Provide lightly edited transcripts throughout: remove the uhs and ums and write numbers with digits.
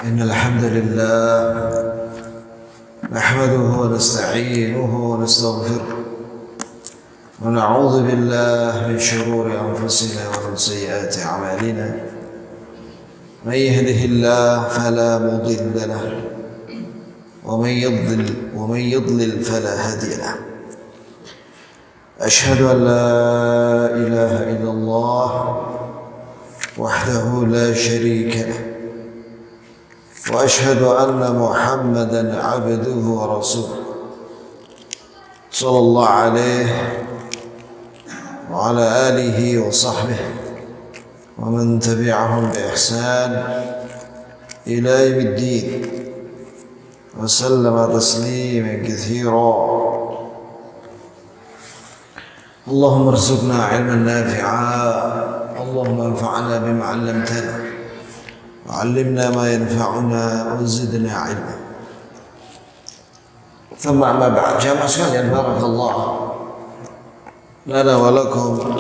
إن الحمد لله نحمده ونستعينه ونستغفره ونعوذ بالله من شرور أنفسنا ومن سيئات أعمالنا. من يهده الله فلا مضل له ومن يضلل فلا هادي له. أشهد أن لا إله إلا الله وحده لا شريك له، وأشهد أن محمدا عبده ورسوله صلى الله عليه وعلى آله وصحبه ومن تبعهم بإحسان إلى يوم الدين وسلم تسليما كثيرا. اللهم ارزقنا علما نافعا، اللهم انفعنا بما علمتنا وعلمنا ما ينفعنا وزدنا علما. ثم أما بعد، jamaah sekalian, barakallahu lana wa lakum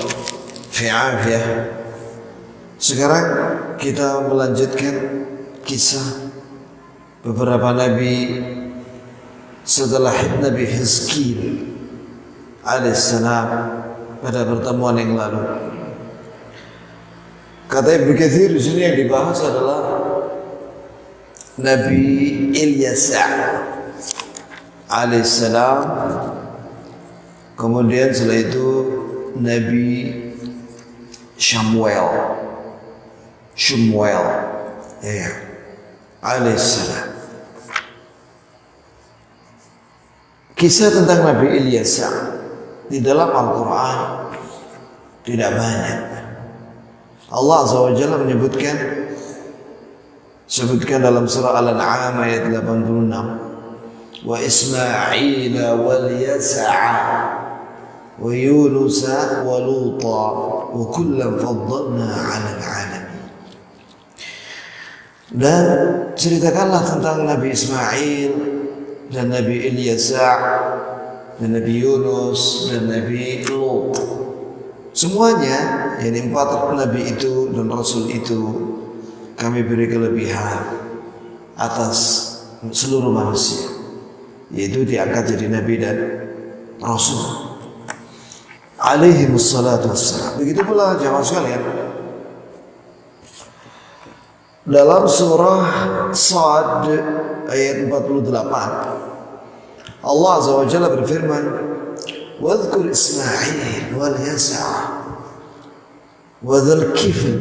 fi afiyah. Sekarang kita melanjutkan kisah beberapa nabi setelah Nabi Hizkil alaihissalam pada pertemuan yang lalu. Kata Ibnu Katsir di sini yang dibahas adalah Nabi Ilyasa alaihissalam. Kemudian setelah itu Nabi Samuel alaihissalam. Kisah tentang Nabi Ilyasa di dalam Al-Quran tidak banyak. Allah Azza wa Jalla sebutkan dalam surah Al-An'am ayat 86, wa Ismail wal Yasa'a wa Yunus wa Luta wa kullan faddalna 'alal 'alamin. Dan ceritakanlah tentang Nabi Ismail dan Nabi Ilyasa dan Nabi Yunus dan Nabi Lut. Semuanya, yang empat nabi itu dan rasul itu, kami beri kelebihan atas seluruh manusia, yaitu diangkat jadi nabi dan rasul alaihi wassalatu wassalam. Begitu pula jamaah sekalian, dalam surah Sad ayat 48 Allah Azza wa Jalla berfirman, wadhkur Ismail wal Yasa' wa dhal kifl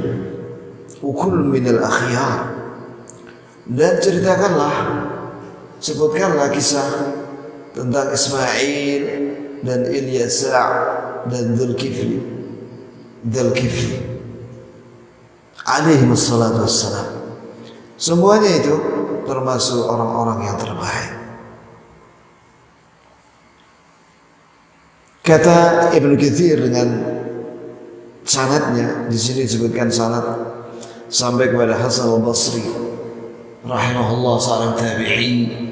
wa kull min al akhyar. Dan sebutkanlah kisah tentang Ismail dan Ilyasa dan Dhul Kifli alaihi wassalatu wassalam. Semuanya itu termasuk orang-orang yang terbaik. Kata Ibnu Katsir dengan sanadnya, di sini disebutkan sanad sampai kepada Hasan al-Basri rahimahullah, seorang tabi'in.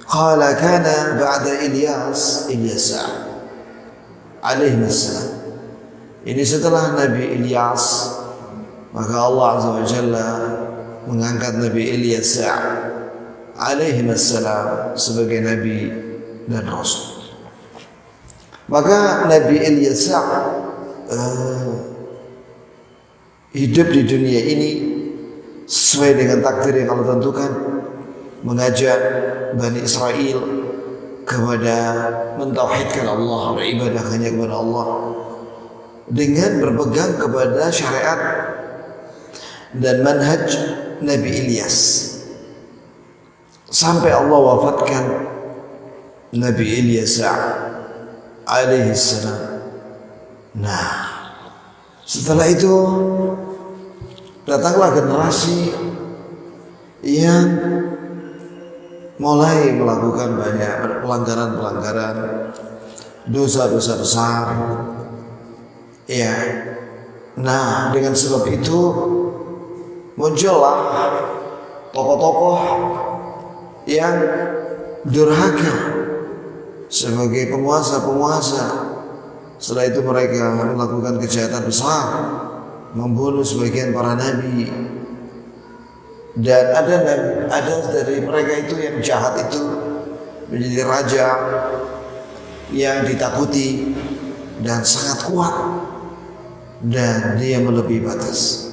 Qala kana ba'da Ilyasa alaihi wassalam. Ini setelah Nabi Ilyas, maka Allah Azza wa Jalla mengangkat Nabi Ilyasa alaihi wassalam sebagai nabi dan rasul. Maka Nabi Ilyasa hidup di dunia ini sesuai dengan takdir yang Allah tentukan, mengajak Bani Israel kepada mentauhidkan Allah, beribadah hanya kepada Allah dengan berpegang kepada syariat dan manhaj Nabi Ilyas, sampai Allah wafatkan Nabi Ilyasa alaihi salam. Nah, setelah itu datanglah generasi yang mulai melakukan banyak pelanggaran, dosa-dosa besar. Ya. Nah, dengan sebab itu muncullah tokoh-tokoh yang durhaka sebagai penguasa. Setelah itu mereka melakukan kejahatan besar, membunuh sebagian para nabi, Dan ada dari mereka itu yang jahat itu menjadi raja yang ditakuti dan sangat kuat, dan dia melebihi batas.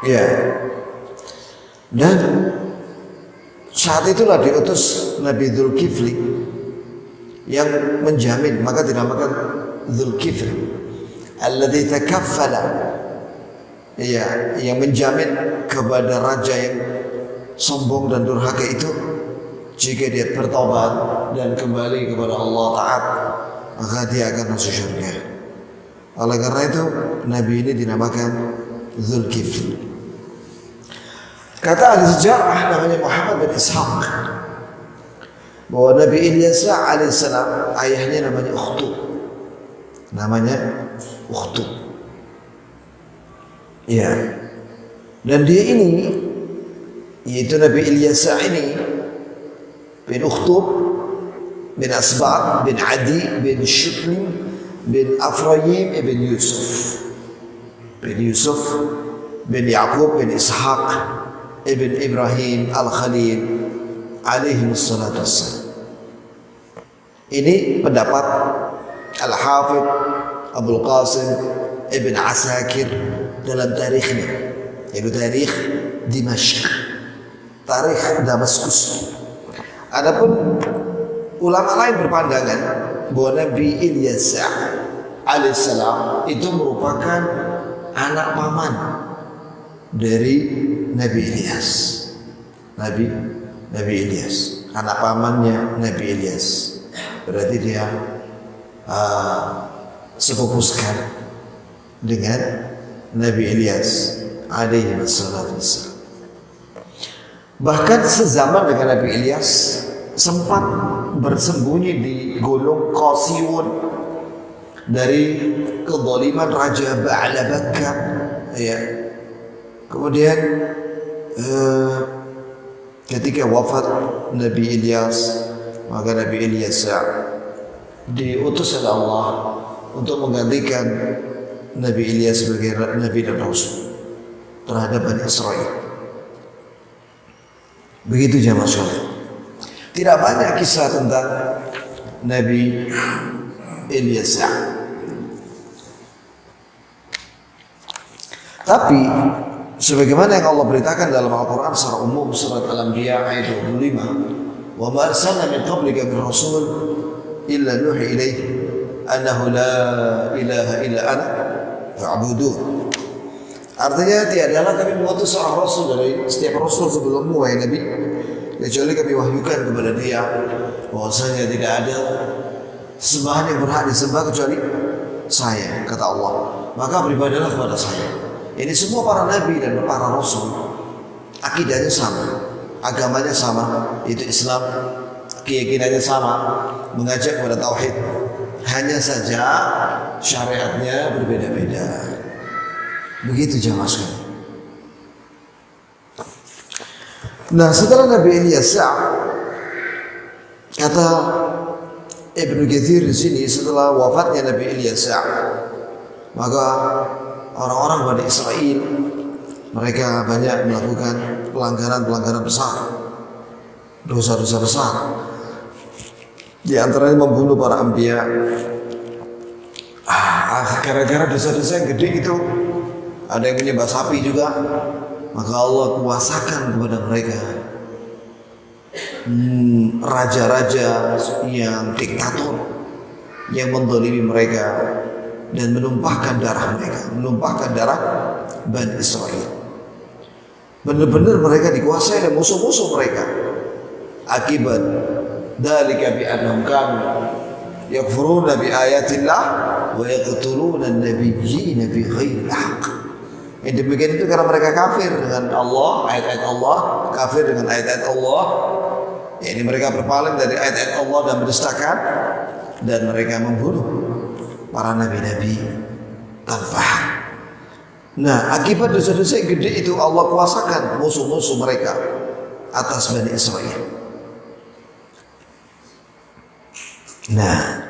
Ya. Dan saat itulah diutus Nabi Dzulkifli yang menjamin, maka dinamakan Dzulkifli alladzi takaffala, ya, yang menjamin kepada raja yang sombong dan durhaka itu, jika dia bertobat dan kembali kepada Allah Ta'ala, maka dia akan masuk surga. Oleh karena itu Nabi ini dinamakan Dzulkifli. Kata ahli sejarah namanya Muhammad bin Ishaq bahwa Nabi Ilyas alaihissalam ayahnya namanya Ukhtub. Namanya Ukhtub. Ya. Dan dia ini, yaitu Nabi Ilyas ini bin Ukhtub bin Asbat bin Adi bin Shutlim bin Afrayim bin Yusuf bin Yaqub bin Ishaq ibn Ibrahim al-Khalil alaihi wassalatu wassalam. Ini pendapat Al-Hafidh Abul Qasim Ibn Asakir dalam tarikhnya, yaitu tarikh Dimashq, tarikh Damaskus. Adapun ulama lain berpandangan bahwa Nabi Ilyas alaihissalam itu merupakan anak paman dari Nabi Ilyas. Nabi Ilyas, anak pamannya Nabi Ilyas. Berarti dia sepupu sekali dengan Nabi Ilyas alaihi wassalatu wassalam. Bahkan sezaman dengan Nabi Ilyas sempat bersembunyi di gunung Qasiyun dari kezaliman Raja Ba'labakka, ya. Kemudian ketika wafat Nabi Ilyas, maka Nabi Ilyas diutus oleh Allah untuk menggantikan Nabi Ilyas sebagai Nabi dan Rasul terhadap Bani Israel. Begitu jamaah sekalian. Tidak banyak kisah tentang Nabi Ilyas. Tapi sebagaimana yang Allah beritakan dalam Al-Quran secara umum, surat Al-Anbiya ayat 25, "Wa ma arsalna min qablika min rasul illa nuhi ilaihi annahu la ilaha illa ana fa'budun." Artinya tiadalah kami mengutus seorang rasul dari setiap rasul sebelummu, wahai Nabi, kecuali kami wahyukan kepada dia bahwasanya tidak ada sembahan yang berhak disembah kecuali saya, kata Allah. Maka beribadahlah kepada saya. Ini semua para nabi dan para rasul akidahnya sama, agamanya sama, yaitu Islam, keyakinannya sama, mengajak kepada tauhid. Hanya saja syariatnya berbeda-beda. Begitu jamaah sekalian. Nah, setelah Nabi Ilyas, kata Ibnu Katsir di sini, setelah wafatnya Nabi Ilyas, maka orang-orang Bani Israel mereka banyak melakukan pelanggaran besar, dosa-dosa besar. Di antaranya membunuh para anbiya. Gara-gara dosa-dosa yang gede itu, ada yang menyembah sapi juga, maka Allah kuasakan kepada mereka raja-raja yang diktator yang menzalimi mereka dan menumpahkan darah mereka, menumpahkan darah Bani Israel. Benar-benar mereka dikuasai oleh musuh-musuh mereka. Akibat dzalika bi annahum kanu yakfuruna bi ayatillah wa yaqtuluna an-nabiyyina bi ghairi haqq. Yang demikian itu karena mereka kafir dengan Allah, ayat-ayat Allah, kafir dengan ayat-ayat Allah. Ini mereka berpaling dari ayat-ayat Allah dan mendustakan, dan mereka membunuh para nabi-nabi tanpa hak. Nah, akibat dosa-dosa yang gede itu Allah kuasakan musuh-musuh mereka atas Bani Israel. Nah,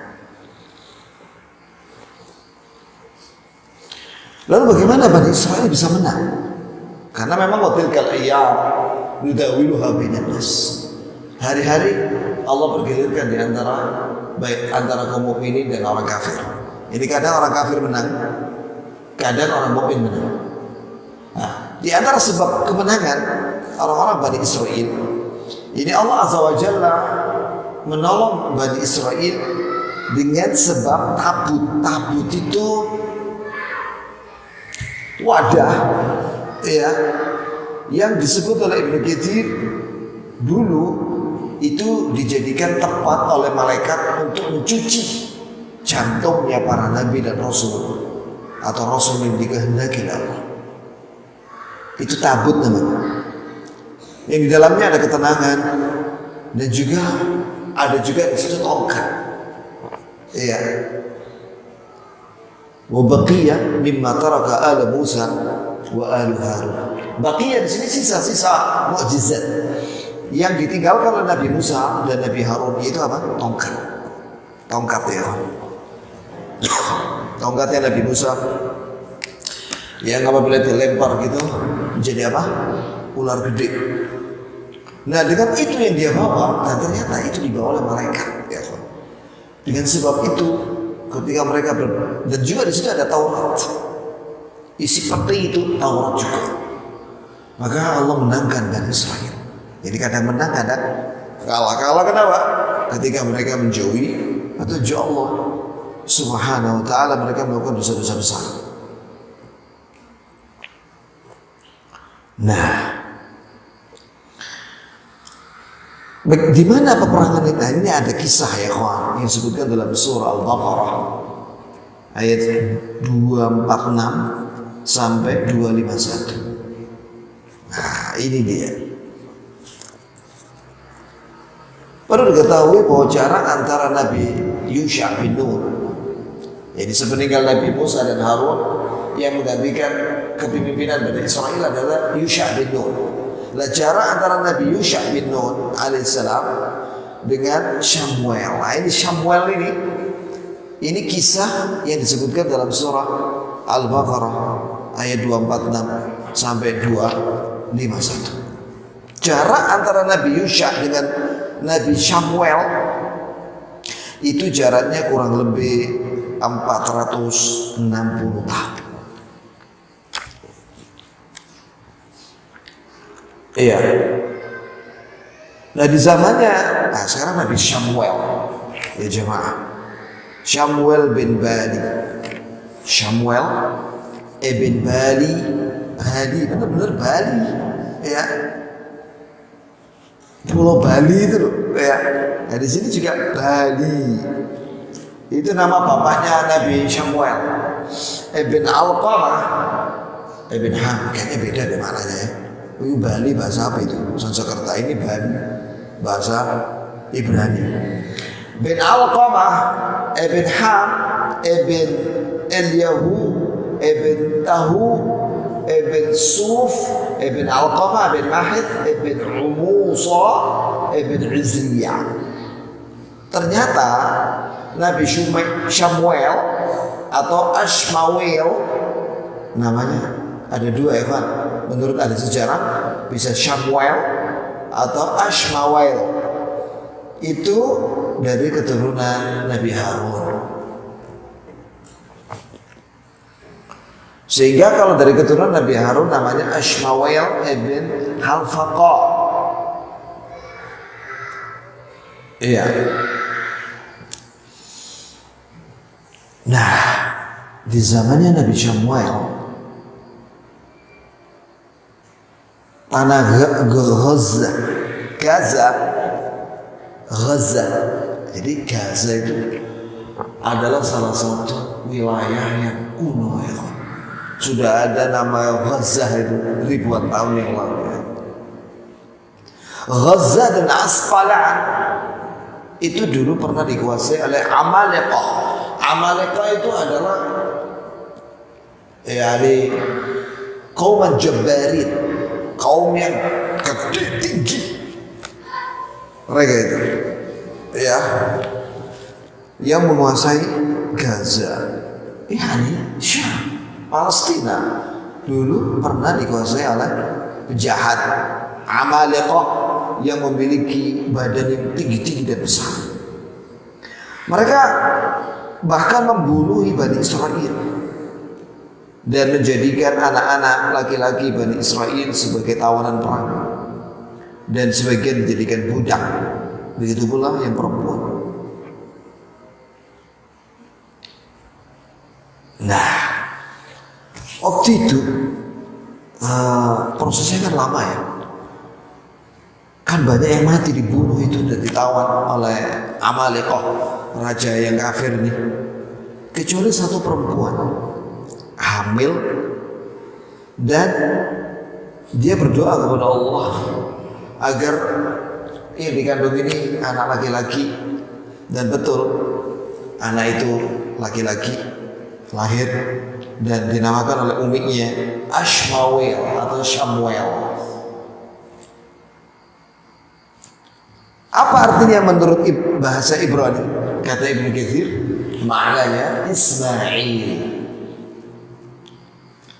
Lalu bagaimana Bani Israel bisa menang? Karena memang watilkal ayyam nudawiluha bainan nas. Hari-hari Allah pergilirkan di antara kaum mukminin dan orang kafir. Ini kadang orang kafir menang, kadang orang mukmin menang. Nah, di antara sebab kemenangan orang-orang Bani Israel, ini Allah Azza wa Jalla menolong Bani Israel dengan sebab tabut. Tabut itu wadah, ya, yang disebut oleh Ibnu Katsir dulu itu dijadikan tempat oleh malaikat untuk mencuci jantungnya para nabi dan rasul atau rasul yang dikehendaki Allah. Itu tabut namanya. Yang di dalamnya ada ketenangan dan juga ada di situ tongkat. Iya. Wa baqiya mimma taraka ala Musa wa ala Harun. Baqiya di sini sisa-sisa mukjizat yang ditinggalkan oleh Nabi Musa dan Nabi Harun, itu apa? Tongkat. Tongkat ya. Tongkatnya Nabi Musa yang apabila dilempar gitu menjadi apa? Ular gede. Nah, dengan itu yang dia bawa, dan ternyata itu dibawa oleh malaikat ya. Dengan sebab itu ketika mereka dan juga di situ ada Taurat. Isi peti itu Taurat juga. Maka Allah menangkan Bani Israel. Jadi kadang menang, kadang kalah. Kalah kenapa? Ketika mereka menjauhi atau jauh Allah Subhanahu wa ta'ala, mereka melakukan dosa-dosa besar. Nah, di mana peperangan ini? Nah, ini ada kisah ya kawan yang disebutkan dalam surah Al-Baqarah ayat 246 sampai 251. Nah, ini dia. Perlu diketahui bahwa jarak antara Nabi Yusha bin Nun, jadi sepeninggal Nabi Musa dan Harun, yang menggantikan kepemimpinan Bani Israel adalah Yusha bin Nun. Nah, jarak antara Nabi Yusha bin Nun alaihissalam dengan Syamuel. Nah, ini Syamuel ini kisah yang disebutkan dalam surah Al-Baqarah ayat 246 sampai 251. Jarak antara Nabi Yusha dengan Nabi Syamuel itu jaraknya kurang lebih 460 tahun. Iya. Nah, di zamannya, sekarang Nabi Syamuel, ya jemaah, Syamuel bin Bali, Syamuel ibn Bali, benar-benar Bali, ya. Pulau Bali itu loh, ya. Nah, di sini juga Bali. Itu nama bapaknya Nabi Syamuel, Ibn Alqamah, Ibn Ham. Kayaknya beda deh maknanya ya. Itu Bali bahasa apa itu? Sanskerta, ini Bali bahasa Ibrani. Bin Alqamah, Ibn Ham, Ibn Eliyahu, Ibn Tahu, Ibn Suf, Ibn Alqamah, Ibn Mahid, Ibn Umusa, Ibn Izriyah. Ternyata Nabi Syamuel atau Ashmawel namanya ada dua ya kan? Menurut ahli sejarah bisa Syamuel atau Ashmawel. Itu dari keturunan Nabi Harun. Sehingga kalau dari keturunan Nabi Harun namanya Ashmawel ibn Halfaqa. Iya. Nah, di zamannya Nabi Syamuel, tanah Gaza. Jadi Gaza itu adalah salah satu wilayah yang kuno ya. Sudah ada nama Gaza itu ribuan tahun yang lalu ya. Gaza dan Asqalan itu dulu pernah dikuasai oleh Amalekah. Amalekah itu adalah kaum Jabbarin, kaum yang gede tinggi. Mereka itu ya yang menguasai Gaza, Syam. Palestina dulu pernah dikuasai oleh penjahat Amalekah yang memiliki badan yang tinggi-tinggi dan besar. Mereka bahkan membunuh Bani Israel dan menjadikan anak-anak laki-laki Bani Israel sebagai tawanan perang, dan sebagian dijadikan budak. Begitu pula yang perempuan. Nah, waktu itu prosesnya kan lama ya. Kan banyak yang mati, dibunuh itu dan ditawan oleh Amalekah, raja yang kafir ini. Kecuali satu perempuan hamil, dan dia berdoa kepada Allah agar yang dikandung ini anak laki-laki, dan betul anak itu laki-laki lahir dan dinamakan oleh umiknya Ashmawel atau Shamuel. Apa artinya menurut bahasa Ibrani? Kata Ibnu Katsir, maknanya Ismail.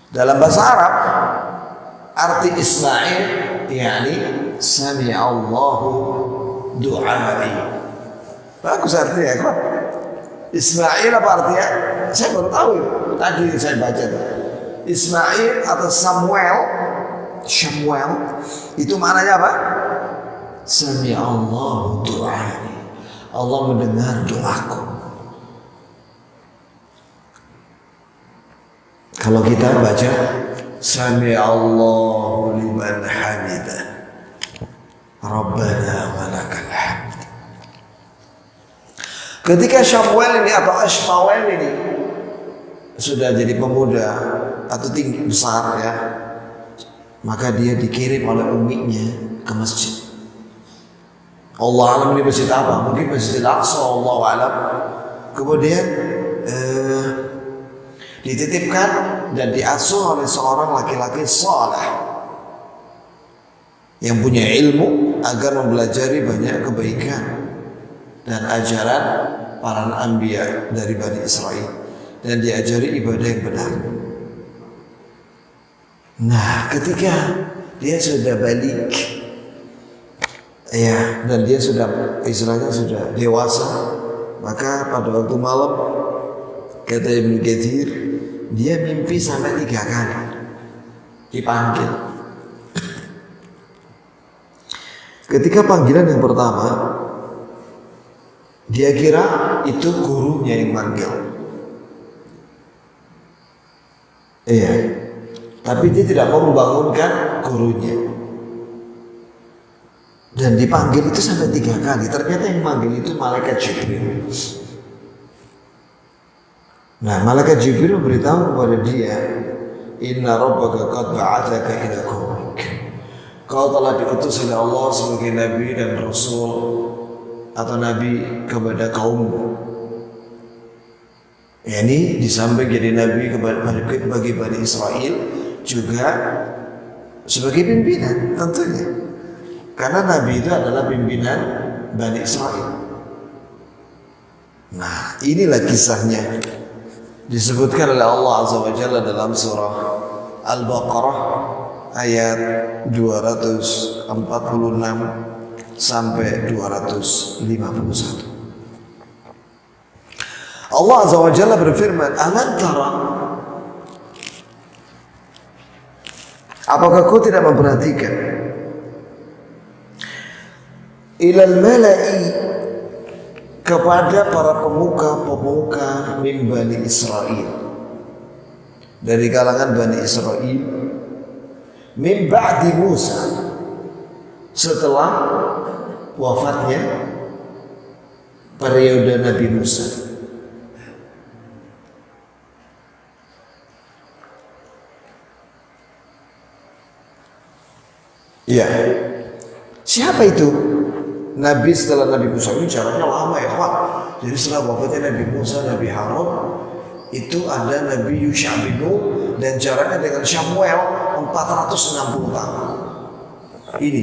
Dalam bahasa Arab, arti Ismail yakni sami'allahu du'ai. Bagus artinya ya, kan? Ismail apa artinya? Saya baru tahu tadi saya baca. Ismail atau Samuel itu maknanya apa? Sami'allahu du'ai. Allah mendengar doaku. Kalau kita baca Sami'allahu liman hamidah Rabbana walakal hamd. Ketika Samuel ini atau Ashmawel ini sudah jadi pemuda atau tinggi besar ya, maka dia dikirim oleh umiknya ke masjid. Allah alam ini masjid apa? Mungkin Masjid Al-Aqsa, Allah alam. Kemudian dititipkan dan diasuh oleh seorang laki-laki saleh yang punya ilmu agar mempelajari banyak kebaikan dan ajaran para anbiya dari Bani Israel, dan diajari ibadah yang benar. Nah, ketika dia sudah balik ya, dan dia sudah istilahnya sudah dewasa, maka pada waktu malam kata Ibnu Katsir, dia mimpi sampai 3 kali dipanggil. Ketika panggilan yang pertama, dia kira itu gurunya yang manggil. Iya, tapi dia tidak mau membangunkan gurunya. Dan dipanggil itu sampai 3 kali. Ternyata yang manggil itu malaikat Jibril. Nah, malaikat Jibril memberitahu kepada dia, Inna rabbaka qad ba'athaka ila qaumik. Kau telah diutus oleh Allah sebagai nabi dan rasul atau nabi kepada kaummu. Yani di samping jadi nabi bagi Bani Israel, juga sebagai pimpinan tentunya. Karena nabi itu adalah pimpinan Bani Israel. Nah, inilah kisahnya. Disebutkan oleh Allah Azza wa Jalla dalam surah Al-Baqarah ayat 246 sampai 251. Allah Azza wa Jalla berfirman, "Alam tara, apakah kau tidak memperhatikan ilal mala'i, kepada para pemuka-pemuka min Bani Israel, dari kalangan Bani Israel, min ba'di Musa, setelah wafatnya periode Nabi Musa." Ya, siapa itu Nabi setelah Nabi Musa? Ini jaraknya lama ya Pak. Jadi setelah wafatnya Nabi Musa, Nabi Harun, itu ada Nabi Yusha bin Nun, dan jaraknya dengan Samuel 460 tahun. Ini,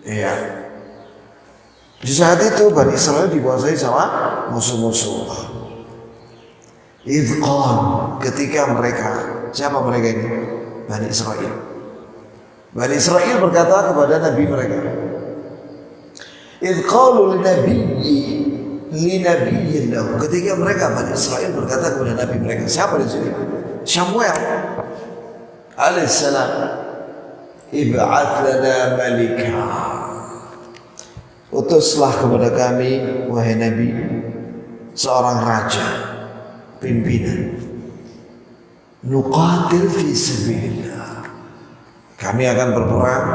ya. Di saat itu Bani Israel dikuasai sama musuh-musuh. Idqan, ketika mereka, siapa mereka ini? Bani Israel. Bani Israel berkata kepada nabi mereka, idqalu linabiyyin lahu, ketika mereka Bani Israel berkata kepada nabi mereka, siapa di sini? Samuel alaihissalam, ib'ats lana malika, utuslah kepada kami wahai nabi seorang raja, pimpinan. Nuqatil fi sabilillah, kami akan berperang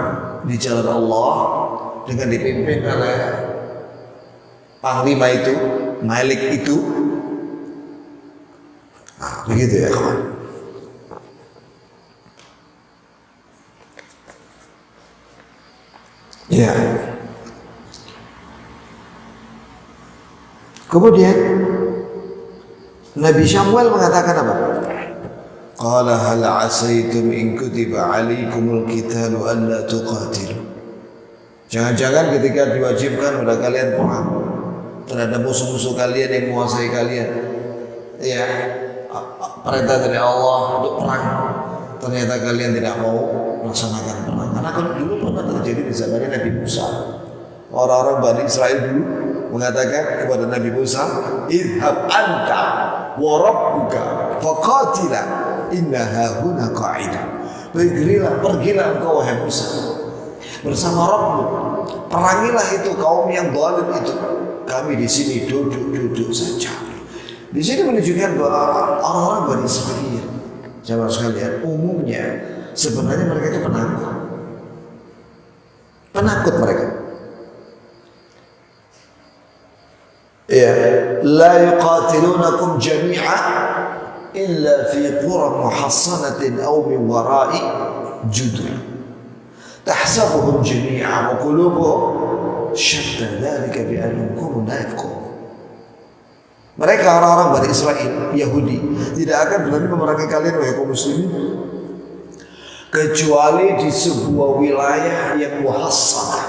di jalan Allah dengan dipimpin oleh panglima itu, Malik itu. Nah, begitu ya kawan. Ya. Kemudian Nabi Samuel mengatakan apa? Qala hal asaitum in kutiba alaikumul qitalu alla tuqatilu. Jangan-jangan ketika diwajibkan pada kalian perang terhadap musuh-musuh kalian yang menguasai kalian, ya, perintah dari Allah untuk perang, ternyata kalian tidak mau melaksanakan perang. Karena kalau dulu pernah terjadi di zaman Nabi Musa, orang-orang Bani Israel dulu mengatakan kepada Nabi Musa, idhab anta wa rabbuka faqatila inna hahuna qa'idun. Pergilah engkau wahai Musa bersama Rabbmu, perangilah itu kaum yang zalim itu. Kami di sini duduk saja. Di sini menunjukkan bahwa orang-orang Bani Israel, jamaah sekalian, umumnya sebenarnya mereka itu penakut mereka. Ya, la yuqatilunakum jami'a illa fi qura muhassanatin aw min wara'i judur. Tahsabuhum jami'a wa qulubuhum syatta, dzalika bi annahum la yafqahun. Mereka orang-orang Bani Israel, Yahudi, tidak akan berani memerangi kalian wahai kaum muslimin kecuali di sebuah wilayah yang muhassanah.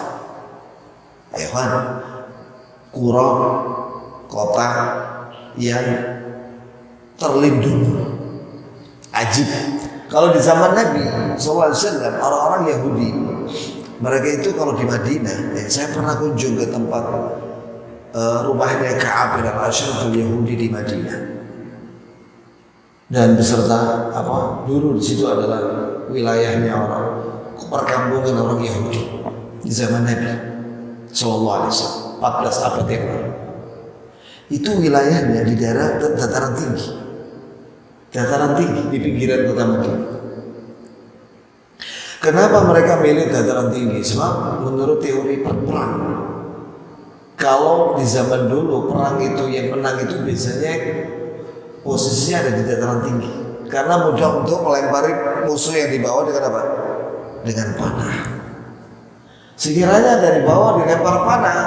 Ya kan? Qura, kota yang terlindungi. Ajib. Kalau di zaman Nabi SAW, orang-orang Yahudi, mereka itu kalau di Madinah, saya pernah kunjung ke tempat rumahnya Ka'ab bin Ashraf Yahudi di Madinah, dan beserta dulu di situ adalah wilayahnya orang perkampungan orang Yahudi di zaman Nabi SAW 14 abad yang lalu. Itu wilayahnya di daerah dataran tinggi di pinggiran kota Madinah. Kenapa mereka milih dataran tinggi? Sebab menurut teori perang, kalau di zaman dulu perang itu yang menang itu biasanya posisinya ada di dataran tinggi, karena mudah untuk melempari musuh yang di bawah dengan apa? Dengan panah. Sekiranya dari bawah dilempar panah,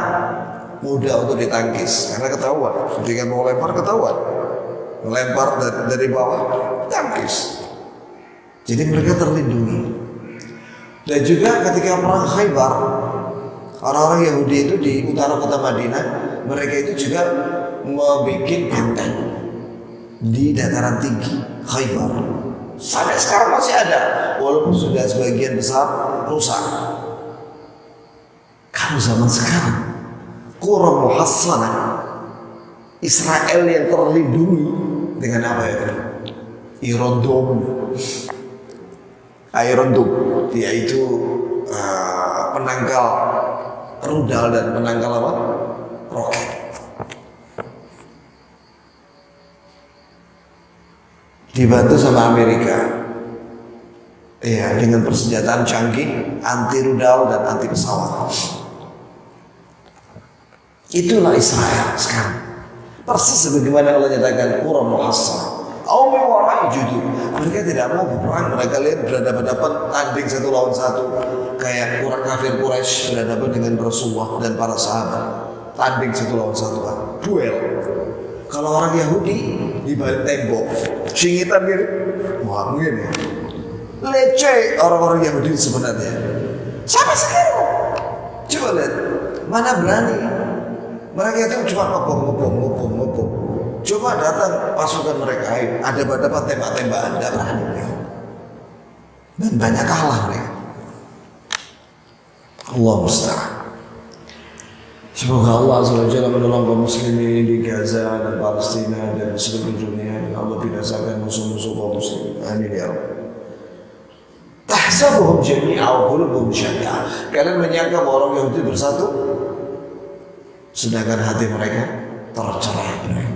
mudah untuk ditangkis karena ketahuan. Ketika mau lempar ketahuan, melempar dari bawah tangkis. Jadi mereka terlindungi. Dan juga ketika perang Khaybar, orang-orang Yahudi itu di utara kota Madinah, mereka itu juga membuat benteng di dataran tinggi Khaybar. Sampai sekarang masih ada, walaupun sudah sebagian besar rusak. Kalau zaman sekarang, Qura muhassanah, Israel yang terlindungi dengan apa ya? Iron Dome, yaitu penangkal rudal dan penangkal roket. Dibantu sama Amerika, ya, dengan persenjataan canggih, anti rudal dan anti pesawat. Itulah Israel sekarang. Persis sebagaimana Allah nyatakan Qura muhassanah. Mereka tidak mau berperang, mereka lihat berhadapan-hadapan tanding satu lawan satu, kayak kafir Quraisy berhadapan dengan Rasulullah dan para sahabat, tanding satu lawan satu, duel. Kalau orang Yahudi di balik tembok, singitan gitu, wah begini, leceh orang-orang Yahudi sebenarnya. Sampai sekarang, coba lihat, mana berani? Mereka itu cuma ngobong. Coba datang pasukan mereka, ada dapat tembak-tembakan, tidak berani mereka. Dan banyak kalah mereka. Allah musta'an. Semoga Allah Azza wa Jalla menolong kaum muslimin di Gaza dan Palestina dan seluruh dunia. Allah binasakan musuh-musuh kaum muslimin. Amin ya Rabb. Tahsabuhum jami'a wa qulubuhum syatta. Kalian menyangka bahwa orang Yahudi bersatu, sedangkan hati mereka tercerai-berai.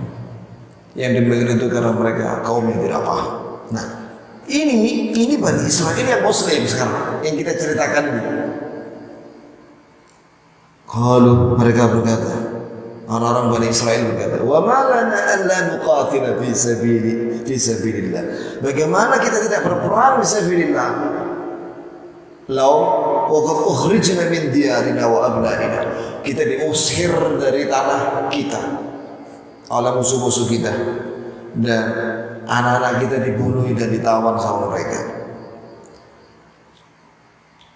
Yang demikian itu karena mereka kaum yang tidak paham. Nah, ini Bani Israel, ini yang Muslim sekarang yang kita ceritakan ini. Kalau mereka berkata, orang-orang Bani Israel berkata, wa ma lana an la nuqatila fi sabilillah. Bagaimana kita tidak berperang fi sabilillah? Law wa qad ukhrijna min diyarina wa abnaina. Kita diusir dari tanah kita oleh musuh-musuh kita, dan anak-anak kita dibunuh dan ditawan sama mereka.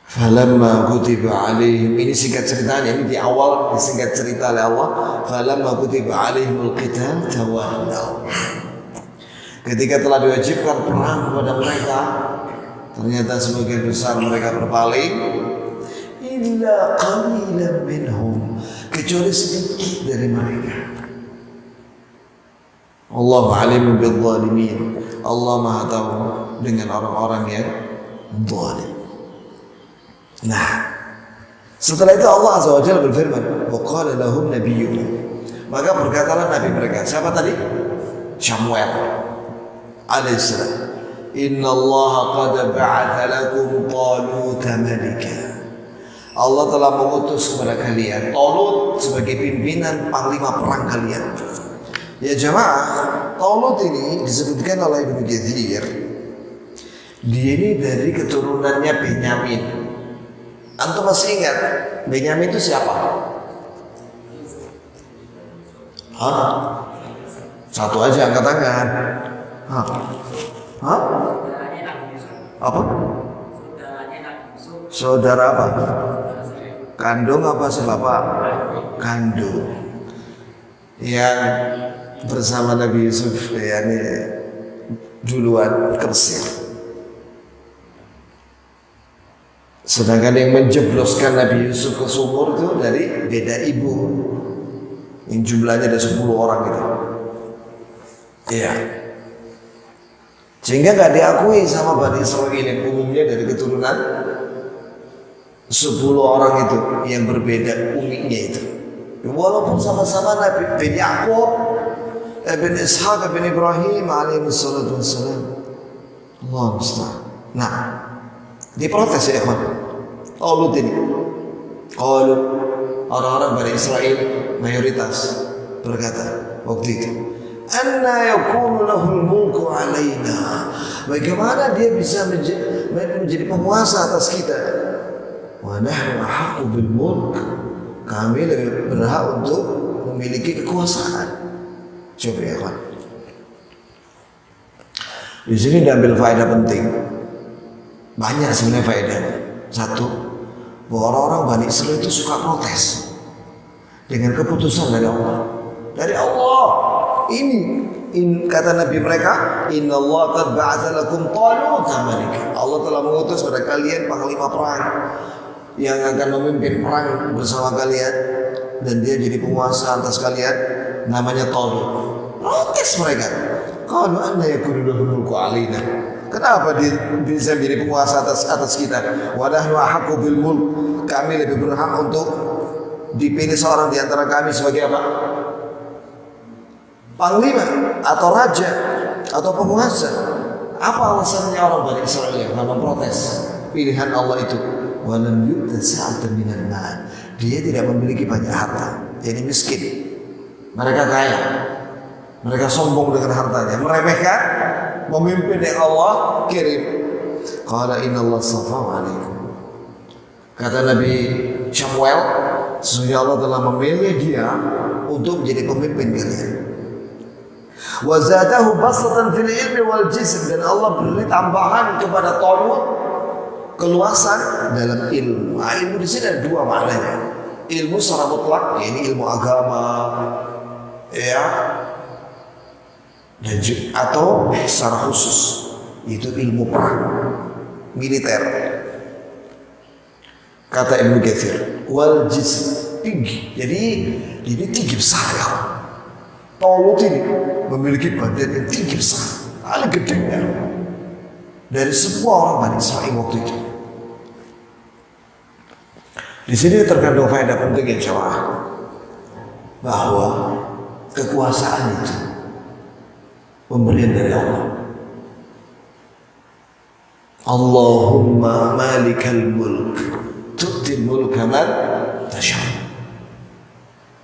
Falamma kutiba alaihim, ini singkat ceritanya, ini di awal singkat cerita oleh Allah. Falamma kutiba alaihimul qital tawallaw. Ketika telah diwajibkan perang kepada mereka, ternyata sebagian besar mereka berpaling. Illa qalilan minhum, kecuali sedikit dari mereka. Allah alim bil zalimin. Allah Maha tahu dengan orang-orang yang zalim. Nah, setelah itu Allah Azza wa Jalla berfirman, wa qala lahum nabiyyuhum, maka berkatalah nabi mereka. Siapa tadi? Samuel alaihissalam. Inna Allah qad ba'atha lakum Talut malika. Allah telah mengutus kepada kalian Talut sebagai pimpinan panglima perang kalian. Ya jemaah, Talut ini disebutkan oleh Ibnu Katsir, dia ini dari keturunannya Benyamin. Antum masih ingat Benyamin itu siapa? Hah? Satu aja angkat tangan. Hah? Hah? Apa? Saudara apa? Kandung apa sebapak? Kandung. Yang bersama Nabi Yusuf, yakni duluan Mesir. Sedangkan yang menjebloskan Nabi Yusuf ke sumur itu dari beda ibu, yang jumlahnya ada 10 orang gitu. Iya. Sehingga gak diakui sama Bani Israel yang umumnya dari keturunan 10 orang itu yang berbeda umiknya itu. Walaupun sama-sama Nabi bin Yaqub, bin Ishaq, bin Ibrahim alaihi salatu wassalam. Allah musta'an. Nah, diprotes ya ikhwan. Talut ini, kalau orang-orang Bani Israel mayoritas berkata waktu itu, anna yakunu lahul mulku alaina. Bagaimana dia bisa menjadi penguasa atas kita? Wa nahnu ahaqqu bil mulk. Kami lebih berhak untuk memiliki kekuasaan. Coba ya kawan. Di sini diambil faedah penting. Banyak sebenarnya faedahnya. Satu, bahwa orang-orang Bani Israel itu suka protes dengan keputusan dari Allah. Dari Allah. Ini kata Nabi mereka, Inna Allah qad ba'atha lakum Talut malika. Allah telah mengutus kepada kalian panglima perang yang akan memimpin perang bersama kalian, dan dia jadi penguasa atas kalian, namanya Talut. Protes mereka. Qalu anna yakunu lahu mulku alaina. Kenapa dia bisa menjadi penguasa atas kita? Wa nahnu ahaqqu bil mulk. Kami lebih berhak untuk dipilih seorang di antara kami sebagai apa? Panglima atau raja atau penguasa. Apa alasannya orang Bani Israel yang memprotes pilihan Allah itu? Wa lam yu'ta sa'atan minan mal. Dia tidak memiliki banyak harta, jadi miskin. Mereka kaya. Mereka sombong dengan hartanya, meremehkan memimpin yang Allah kirim. Qala innallaha safahu alaikum. Kata Nabi Samuel, sesungguhnya Allah telah memilih dia untuk menjadi pemimpin kalian. Wa zadahu basatan fil ilmi wal jism, dan Allah beri tambahan kepada Talut keluasan dalam ilmu. Nah, ilmu di sini ada dua maknanya. Ilmu secara mutlak, yakni ilmu agama, ya, dan atau secara khusus itu ilmu perang militer. Kata Ibnu Katsir, wal jism, tinggi. Jadi ini tinggi besar ya. Talut ini memiliki badan yang tinggi besar, paling gedenya dari semua orang Bani Israil waktu itu. Di sini terkandung faedah penting ya jemaah, bahwa kekuasaan itu pemberian dari Allah. Allahumma malikal mulk tu'til mulka man tasha'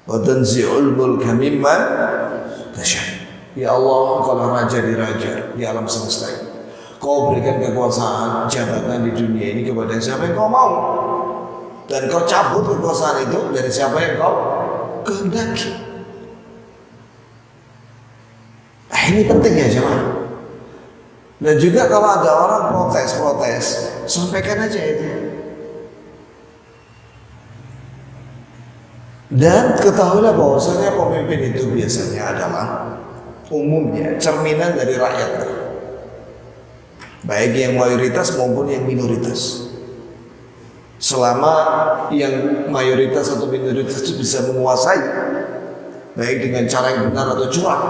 wa tanzi'ul mulka mimman tasha'. Ya Allah, Engkau raja di raja di alam semesta ini. Kau berikan kekuasaan jabatan di dunia ini kepada siapa yang Kau mau, dan Kau cabut kekuasaan itu dari siapa yang Kau kehendaki. Nah, ini penting ya jemaah. Dan juga kalau ada orang protes, sampaikan aja itu. Dan ketahuilah bahwasanya pemimpin itu biasanya adalah umumnya cerminan dari rakyat, baik yang mayoritas maupun yang minoritas. Selama yang mayoritas atau minoritas itu bisa menguasai, baik dengan cara yang benar atau curang,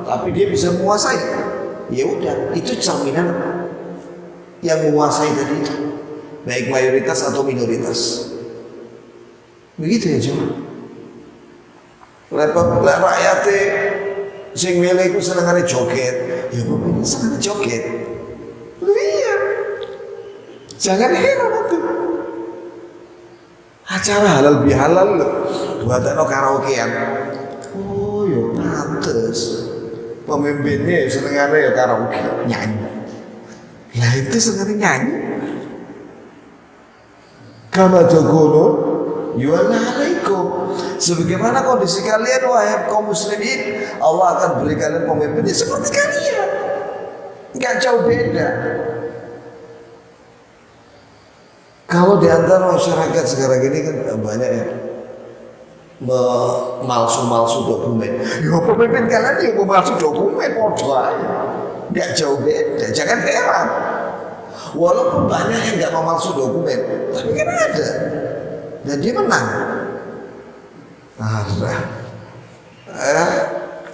tapi dia bisa menguasai, ya udah, itu cerminan yang menguasai tadi itu, baik mayoritas atau minoritas. Begitu ya cuma. Rakyatnya sing milih ku senengane joget, ya pemimpin senengane joget. Iya. Jangan heran itu. Acara halal bihalal buatan karaokean. Oh ya pantes. Pemimpinnya senengane ya karaoke, nyanyi. Lah itu senengane nyanyi. Kama takunun yuwalla alaikum. Sebagaimana kondisi kalian wahai kaum muslimin, Allah akan beri kalian pemimpinnya seperti kalian. Enggak jauh beda. Kalau di antara masyarakat sekarang ini kan banyak yang memalsu dokumen. Ya pemimpin kalian yang memalsu dokumen, podo aja. Enggak jauh beda, jangan heran. Walaupun banyak yang enggak memalsu dokumen, tapi kan ada. Dan dia menang.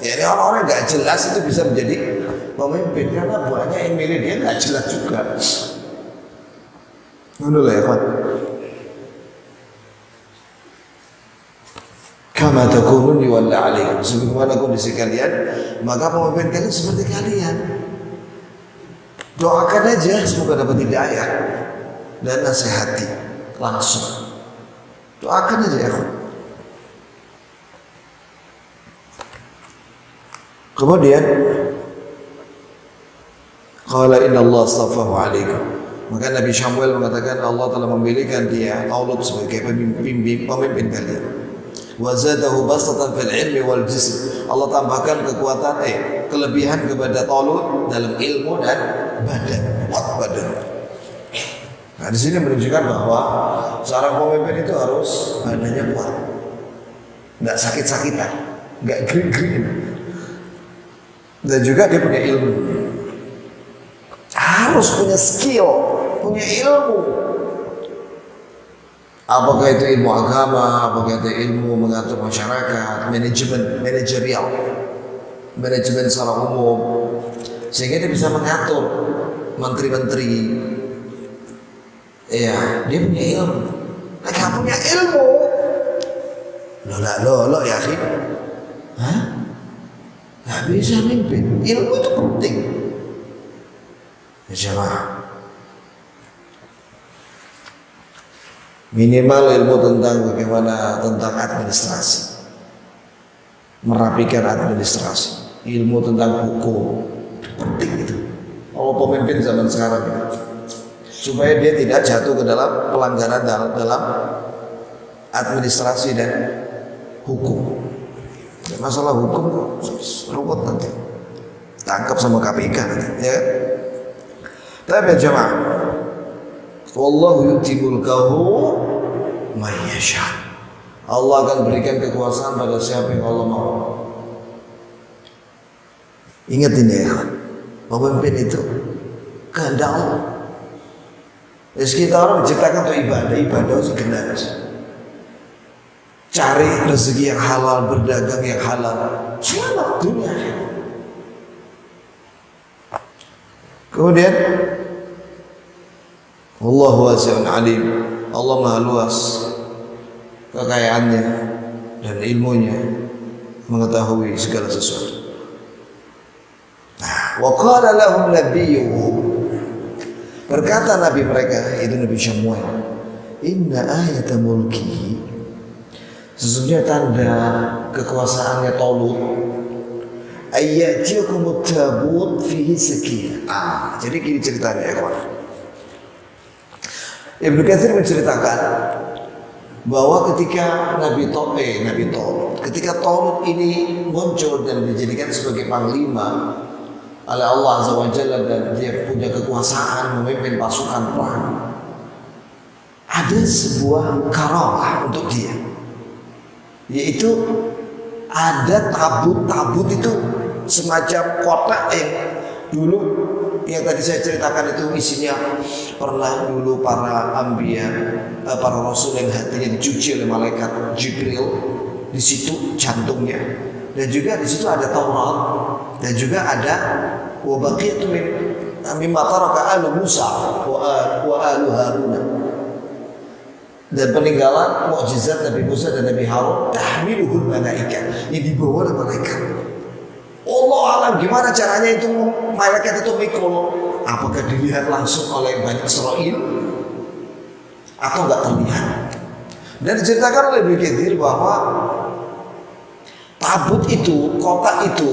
Jadi orang-orang nggak jelas itu bisa menjadi pemimpin karena banyak yang milih dia nggak jelas juga. Menurut ya kan? Kama takunun yuwalla alaikum. Sebagaimana kondisi kalian, maka pemimpin kalian seperti kalian. Doakan aja semoga dapat hidayah dan nasihati langsung. Doakan aja ya kan? Kemudian qala inna Allah astafahu alaikum. Maka Nabi Syamuel mengatakan Allah telah memilihkan dia Talut sebagai pemimpin kalian. Wa zadahu bastatan fil ilmi wal jism. Allah tambahkan kekuatan kelebihan kepada Talut dalam ilmu dan badan. Nah, di sini menunjukkan bahwa seorang pemimpin itu harus badannya kuat, nggak sakit-sakitan, nggak green. Dan juga dia punya ilmu, harus punya skill, punya ilmu. Apakah itu ilmu agama, apakah itu ilmu mengatur masyarakat, manajemen secara umum, sehingga dia bisa mengatur menteri-menteri. Ya, dia punya ilmu. Nah, kamu punya ilmu, lo ya akhi, nggak bisa mimpin. Ilmu itu penting. Ya jemaah, minimal ilmu tentang administrasi, merapikan administrasi, ilmu tentang hukum, penting itu. Kalau pemimpin zaman sekarang ini, supaya dia tidak jatuh ke dalam pelanggaran dalam administrasi dan hukum. Masalah hukum ruwet nanti, tangkap sama KPK nanti, ya. Tapi ya jemaah, wallahu yu'ti mulkahu may yasha. Allah akan berikan kekuasaan pada siapa yang Allah mau. Ingat ini ya, pemimpin itu kehendak Allah. Kita orang menciptakan untuk ibadah segenap. Cari rezeki yang halal, berdagang yang halal, selamat dunia. Kemudian Allah wasi'un alim, Allah maha luas kekayaannya dan ilmunya, mengetahui segala sesuatu. Wa qala lahum nabiyyuhum, berkata nabi mereka, itu Nabi Syamuel, inna ayata mulkihi, sesungguhnya tanda kekuasaannya Talut, ayyatikumut tabut fihi sakinah. Jadi gini ceritanya ya kawan. Ibnu Katsir menceritakan bahwa ketika ketika Talut ini muncul dan dijadikan sebagai panglima oleh Allah Azza wa Jalla, dan dia punya kekuasaan memimpin pasukan perang, ada sebuah karamah untuk dia, yaitu ada tabut itu semacam kotak yang dulu yang tadi saya ceritakan itu isinya pernah dulu para anbiya, para rasul yang hatinya dicuci oleh malaikat Jibril, di situ jantungnya, dan juga di situ ada Taurat, dan juga ada wa baqiyatu mimma taraka alu Musa wa alu Harun, dan peninggalan mukjizat Nabi Musa dan Nabi Harun, tahmiluhul malaika, yang dibawa oleh malaikat. Allah alam gimana caranya itu malaikat itu mikul, apakah dilihat langsung oleh Bani Israil atau enggak terlihat. Dan diceritakan oleh Ibnu Katsir bahwa tabut itu, kotak itu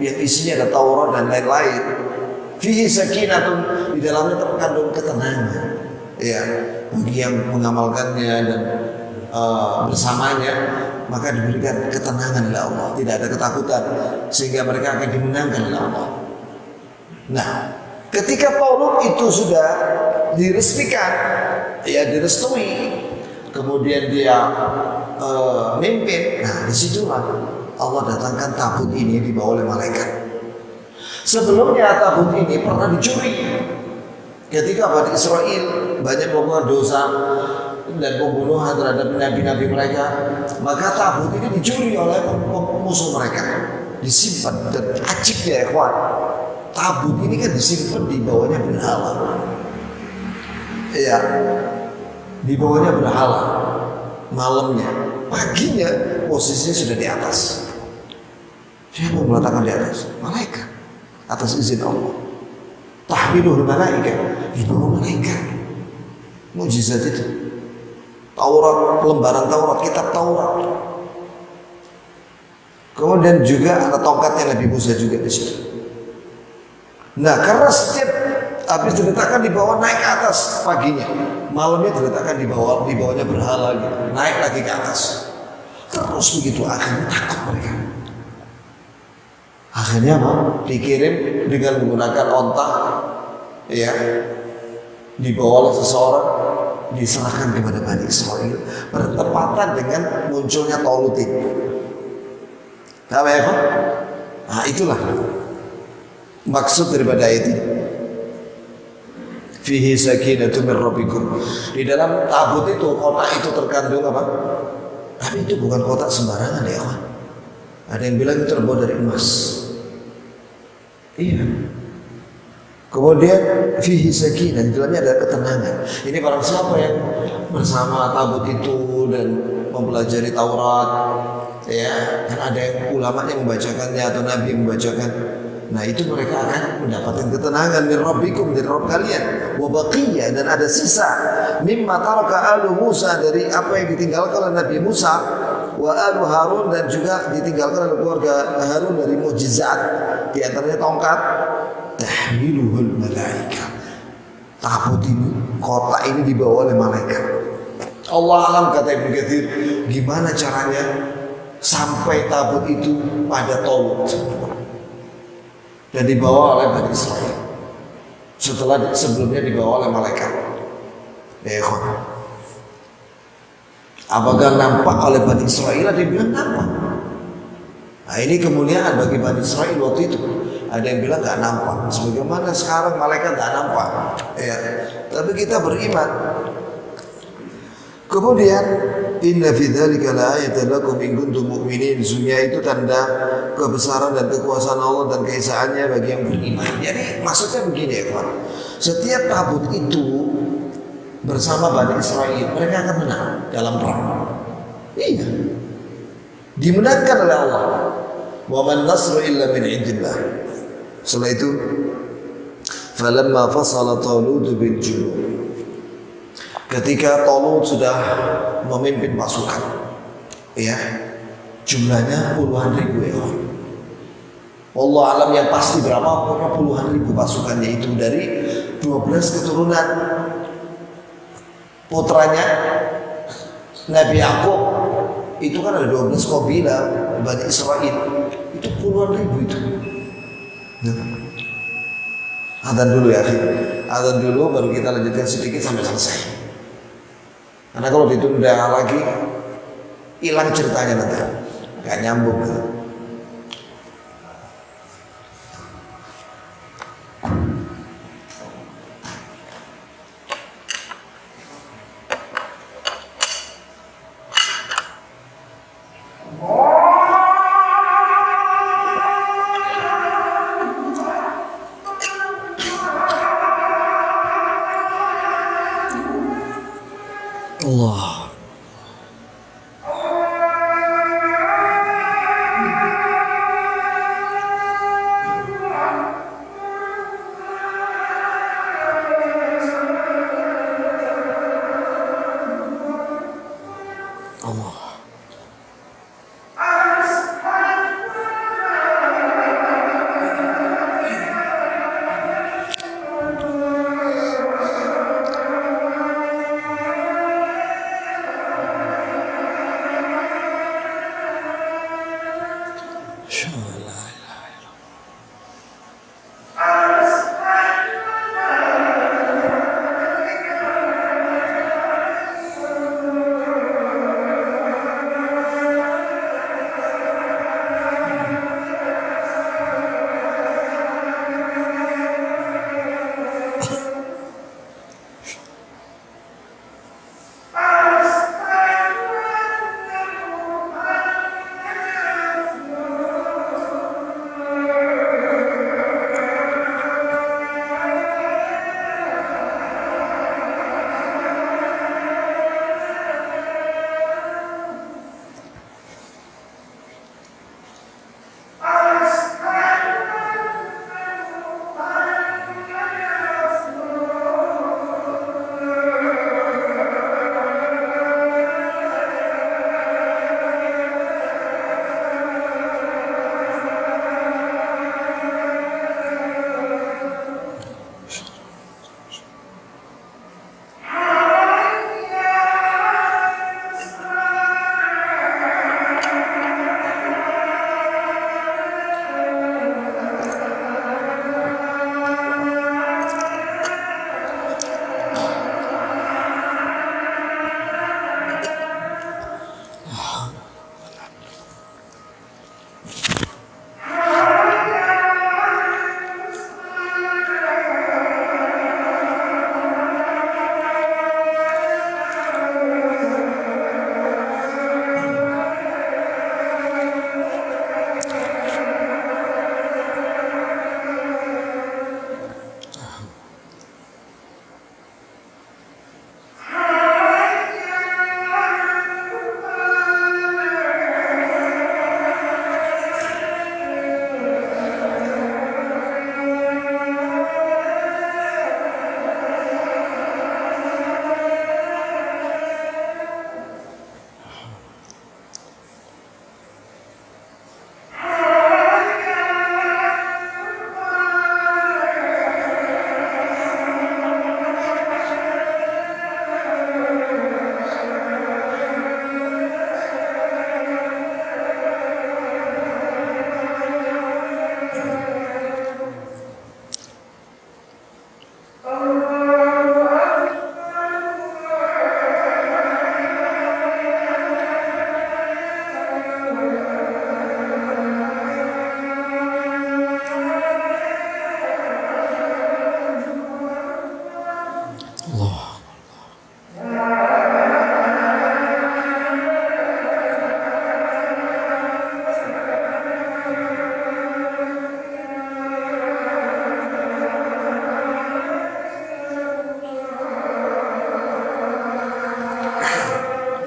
yang isinya ada Taurat dan lain-lain, fihi sakinatun, di dalamnya terkandung ketenangan ya bagi yang mengamalkannya dan bersamanya, maka diberikan ketenangan oleh Allah, tidak ada ketakutan, sehingga mereka akan dimenangkan oleh Allah. Nah, ketika Talut itu sudah diresmikan, ya direstui, kemudian dia mimpin, nah disitulah Allah datangkan tabut ini dibawa oleh malaikat. Sebelumnya tabut ini pernah dicuri ketika Bani Israel banyak melakukan dosa dan pembunuhan terhadap nabi-nabi mereka, maka tabut ini dicuri oleh musuh mereka, disimpan. Dan aciknya ya kawan, tabut ini kan disimpan di bawahnya berhala, ya di bawahnya berhala. Malamnya, paginya posisinya sudah di atas. Siapa yang meletakkan di atas? Malaikat, atas izin Allah. Tahmiluhul malaika, di bawah malaikat. Mukjizat itu. Taurat, lembaran Taurat, kitab Taurat. Kemudian juga ada tongkatnya Nabi Musa juga di situ. Nah, karena setiap habis diletakkan di bawah, naik ke atas paginya, malamnya diletakkan di bawahnya berhala gitu, naik lagi ke atas. Terus begitu, akhirnya takut mereka. Akhirnya apa? Dikirim dengan menggunakan onta, ya, dibawa oleh seseorang, diserahkan kepada Bani Israel bertepatan dengan munculnya Talut ini. Tahu ya Pak? Nah itulah maksud daripada ayat ini. Fihi sakinatun min rabbikum. Di dalam tabut itu, kotak itu terkandung apa? Tapi itu bukan kotak sembarangan ya Pak. Ada yang bilang itu terbuat dari emas. Iya. Kemudian fihi sakinah, di dalamnya ada ketenangan. Ini barang siapa yang bersama tabut itu dan mempelajari Taurat, ya, kan ada yang ulamanya membacakannya atau Nabi membacakan. Nah itu mereka akan mendapatkan ketenangan min rabbikum, dari Rabb kalian, wa baqiyah, dan ada sisa mimma taraka alu Musa, dari apa yang ditinggalkan oleh Nabi Musa, wa alu Harun, dan juga ditinggalkan oleh keluarga Harun dari mukjizat, di antaranya tongkat. Tahmiluhul malaika, tabut ini, kotak ini dibawa oleh malaikat. Allah alam, kata Ibnu Katsir, gimana caranya sampai tabut itu pada Talut dan dibawa oleh Bani Israel, sebelumnya dibawa oleh malaikat. Apakah nampak oleh Bani Israel? Ada yang bilang nampak. Nah, ini kemuliaan bagi Bani Israel waktu itu. Ada yang bilang nggak nampak, sebagaimana sekarang malaikat nggak nampak. Ya, tapi kita beriman. Kemudian inna fi dzalika laayatan lakum in kuntum mu'minin. Sesungguhnya itu tanda kebesaran dan kekuasaan Allah dan keesaannya bagi yang beriman. Jadi maksudnya begini ya kawan. Setiap tabut itu bersama Bani Israel, mereka akan menang dalam perang. Iya. Dimenangkan oleh Allah. Wa man nasru illa min indillah. Setelah itu falamma fasala Talut bil junud. Ketika Talut sudah memimpin pasukan, ya, jumlahnya puluhan ribu ya. Allah alam yang pasti berapa, pokoknya puluhan ribu pasukannya itu dari 12 keturunan putranya Nabi Yakub. Itu kan ada 12 kabilah Bani Israel, itu puluhan ribu itu. Adzan dulu ya, adzan dulu baru kita lanjutkan sedikit sampai selesai. Karena kalau ditunda lagi hilang ceritanya nanti, nggak nyambung. Allah. Allah.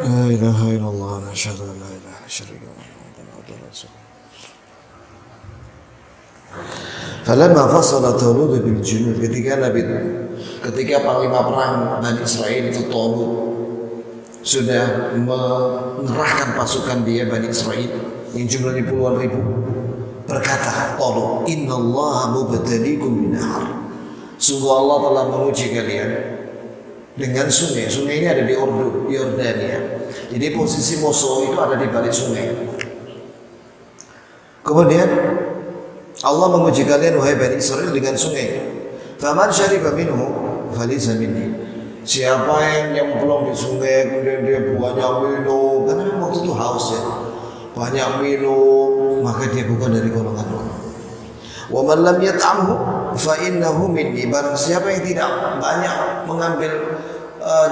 La ilaha illallah wa asyhadu an la ilaha illallah Muhammadan abduhu wa rasuluh. Falamma fasala Talut bil junud, ketika panglima perang Bani Israel itu Talut sudah mengerahkan pasukan dia Bani Israel yang jumlahnya puluhan ribu, berkata Talut, innallaha mubtaliikum binahar, sungguh Allah telah menguji kalian dengan sungai. Sungai ini ada di Yordania. Jadi posisi musuh itu ada di balik sungai. Kemudian Allah menguji kalian wahai Bani Israel dengan sungai. Faman syariba minhu falaysa minni. Siapa yang nyemplung di sungai kemudian dia banyak minum, karena memang waktu itu haus ya, banyak minum, maka dia bukan dari golonganku. Wa man lam yat'amhu fa innahu minni. Barang siapa yang tidak banyak mengambil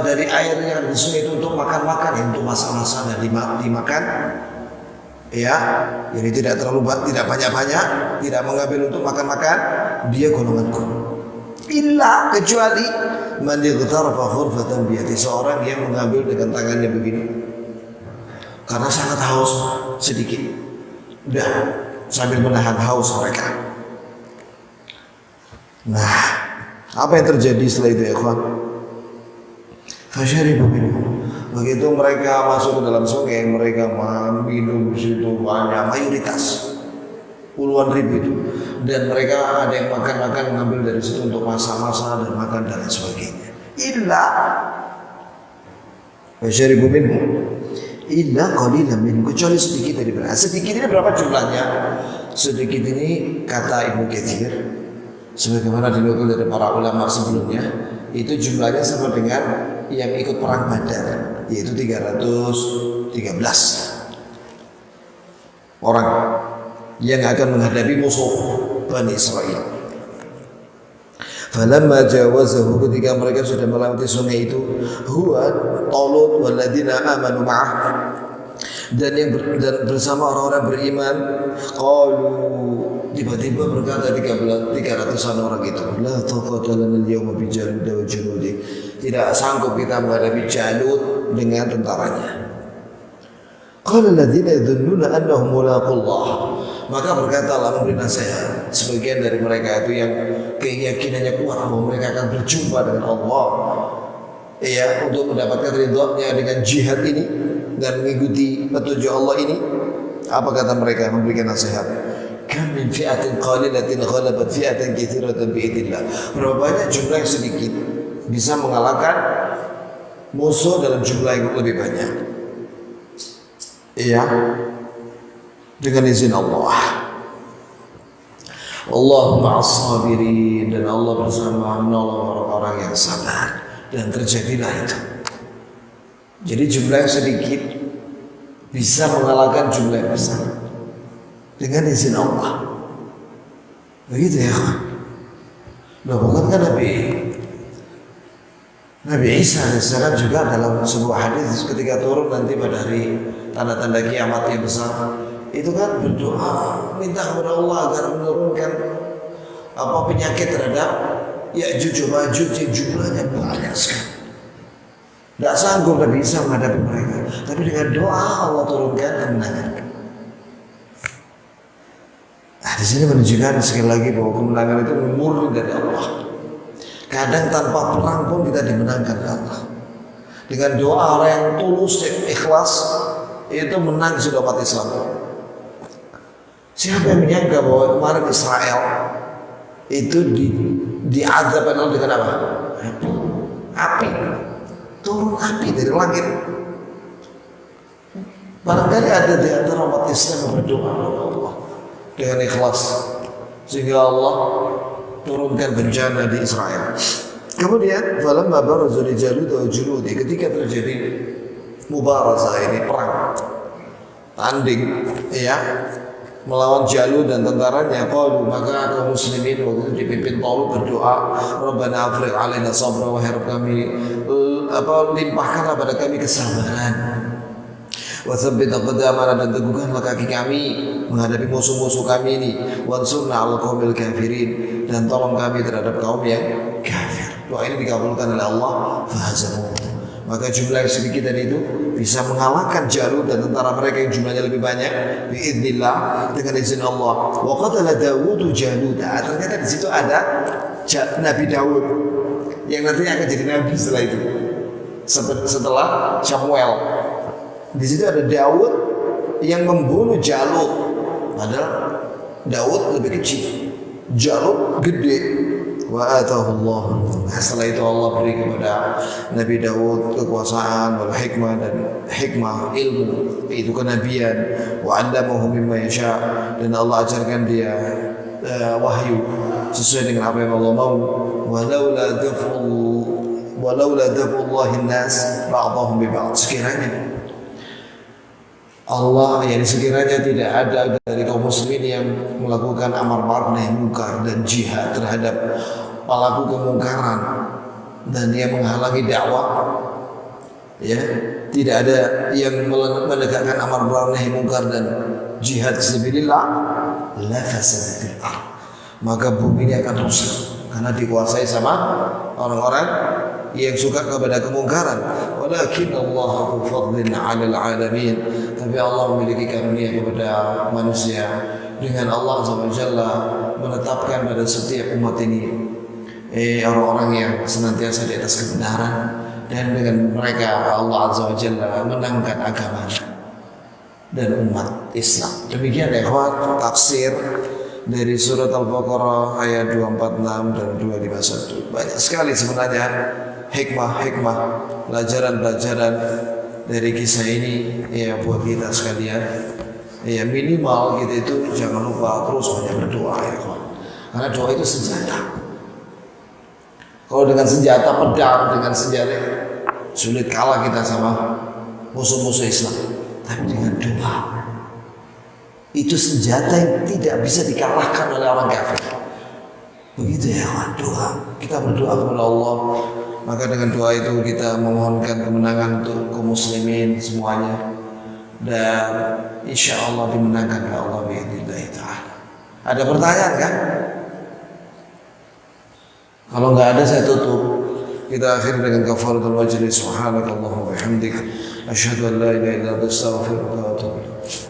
dari air yang di sungai itu untuk makan-makan, untuk masak-masak dan dimakan, ya, jadi tidak terlalu tidak banyak-banyak, tidak mengambil untuk makan-makan, dia golonganku. Illa, kecuali man ightarafa ghurfatan biyadi, seorang yang mengambil dengan tangannya begini karena sangat haus sedikit, udah sambil menahan haus mereka. Nah, apa yang terjadi setelah itu ya kawan? Fasyaribu minhu. Begitu mereka masuk ke dalam sungai, mereka minum di situ banyak, mayoritas puluhan ribu itu, dan mereka ada yang makan mengambil dari situ untuk masak-masak dan makan dan lain sebagainya. Illa fasyaribu minhu illa qalilan minhu, kecuali sedikit dari mereka. Sedikit ini berapa jumlahnya? Sedikit ini kata Ibnu Katsir, sebagaimana dinukil dari para ulama sebelumnya, itu jumlahnya sama dengan yang ikut perang Badar, yaitu 313 orang yang akan menghadapi musuh Bani Israel. Falamma jawazahu, ketika mereka sudah melewati sungai itu, huwa Talut walladzina amanu ma'ah, dan bersama orang-orang beriman, qalu, tiba-tiba berkata 300-an orang itu, la taqata lana al-yawma bi Jalut wa junudi, tidak sanggup kita menghadapi Jalut dengan tentaranya. Qala alladziina yadhunnuna annahum mulaqullah, maka berkatalah memberi nasihat sebagian dari mereka itu yang keyakinannya kuat bahwa mereka akan berjumpa dengan Allah, ya, untuk mendapatkan ridhonya dengan jihad ini dan mengikuti petunjuk Allah ini. Apa kata mereka? Memberikan nasihat, kam min fi'atin qalilatin ghalabat fi'atan katsiratan bi'idillah. Berapa banyak jumlah yang sedikit bisa mengalahkan musuh dalam jumlah yang lebih banyak, iya, dengan izin Allah. Allahu ma'as sabirin, dan Allah bersama menolong orang-orang yang sabar. Dan terjadilah itu. Jadi jumlah yang sedikit bisa mengalahkan jumlah yang besar dengan izin Allah. Begitu ya kan? Nah, bukan kan Nabi Isa AS juga dalam sebuah hadis ketika turun nanti pada hari tanda-tanda kiamat yang besar, itu kan berdoa minta kepada Allah agar menurunkan penyakit terhadap Ya'juj wa Ma'juj yang jumlahnya banyak sekali. Tidak sanggup Nabi Isa menghadapi mereka, tapi dengan doa Allah turunkan kemenangan. Nah, di sini menunjukkan sekali lagi bahwa kemenangan itu murni dari Allah. Kadang tanpa perang pun kita dimenangkan oleh Allah. Dengan doa orang yang tulus, yang ikhlas, itu menang sudah umat Islam. Siapa yang menyangka bahwa kemarin Israel itu diazab Allah dengan apa? Api. Turun api dari langit. Barangkali ada di antara umat Islam yang berdoa kepada Allah dengan ikhlas, sehingga Allah turunkan bencana di Israel. Kemudian falamma barazu li Jalut wa junudi, ketika terjadi mubarazah, ini perang tanding, ya, melawan Jalut dan tentaranya, qalu, maka kaum muslimin waktu itu dipimpin Talut berdoa, Rabbana afrigh alaina sabra, wahai Rabb kami, limpahkanlah pada kami kesabaran, wa tsabbit aqdamana, dan teguhkanlah kaki kami menghadapi musuh-musuh kami ini, wansurna 'alal qaumil kafirin, dan tolong kami terhadap kaum yang kafir. Doa ini dikabulkan oleh Allah, fahazamu, maka jumlah yang sedikit tadi itu bisa mengalahkan Jalut dan tentara mereka yang jumlahnya lebih banyak biidznillah dengan izin Allah. Wa qatala Dawud Jalut. Ternyata di situ ada Nabi Daud yang nantinya akan jadi nabi setelah itu. Setelah Samuel. Di situ ada Daud yang membunuh Jalut. Padahal Daud lebih kecil, Jalut gede. Wa atahu Allah. Setelah itu Allah beri kepada Nabi Daud kekuasaan wal hikmah dan hikmah ilmu itu kenabian. Wa 'allamahu mimma yasha dan Allah ajarkan dia wahyu sesuai dengan apa yang Allah mau. Walaula daf'ullahi nas ba'dahum bi ba'd. Sekiranya Allah, yang sekiranya tidak ada dari kaum muslimin yang melakukan amar ma'ruf nahi munkar dan jihad terhadap pelaku kemungkaran dan yang menghalangi dakwah, ya, tidak ada yang menegakkan amar ma'ruf nahi munkar dan jihad fisabilillah, la fasadatil ardh, maka bumi ini akan rusak karena dikuasai sama orang-orang yang suka kepada kemungkaran. Walakin Allah fadlin 'alal 'alamin. Tapi Allah memiliki karunia kepada manusia. Dengan Allah SWT menetapkan pada setiap umat ini orang-orang yang senantiasa di atas kebenaran, dan dengan mereka Allah Azza wa Jalla menangkan agama dan umat Islam. Demikian ikhwan tafsir dari surat Al-Baqarah ayat 246 dan 251. Banyak sekali sebenarnya hikmah-hikmah, pelajaran-pelajaran dari kisah ini ya buat kita sekalian. Ya minimal kita itu jangan lupa terus banyak berdoa ya kawan. Karena doa itu senjata. Kalau dengan senjata pedang, dengan senjata sulit kalah kita sama musuh-musuh Islam. Tapi dengan doa itu senjata yang tidak bisa dikalahkan oleh orang kafir. Begitu ya kawan, doa. Kita berdoa kepada Allah. Maka dengan doa itu kita memohonkan kemenangan untuk kaum muslimin semuanya, dan insya Allah dimenangkan oleh Allah biidznillah ta'ala. Ada pertanyaan kan? Kalau nggak ada saya tutup. Kita akhiri dengan kafaratul majlis. Subhanakallahumma wa bihamdik asyhadu an la ilaha illa anta astaghfiruka wa atubu ilaik.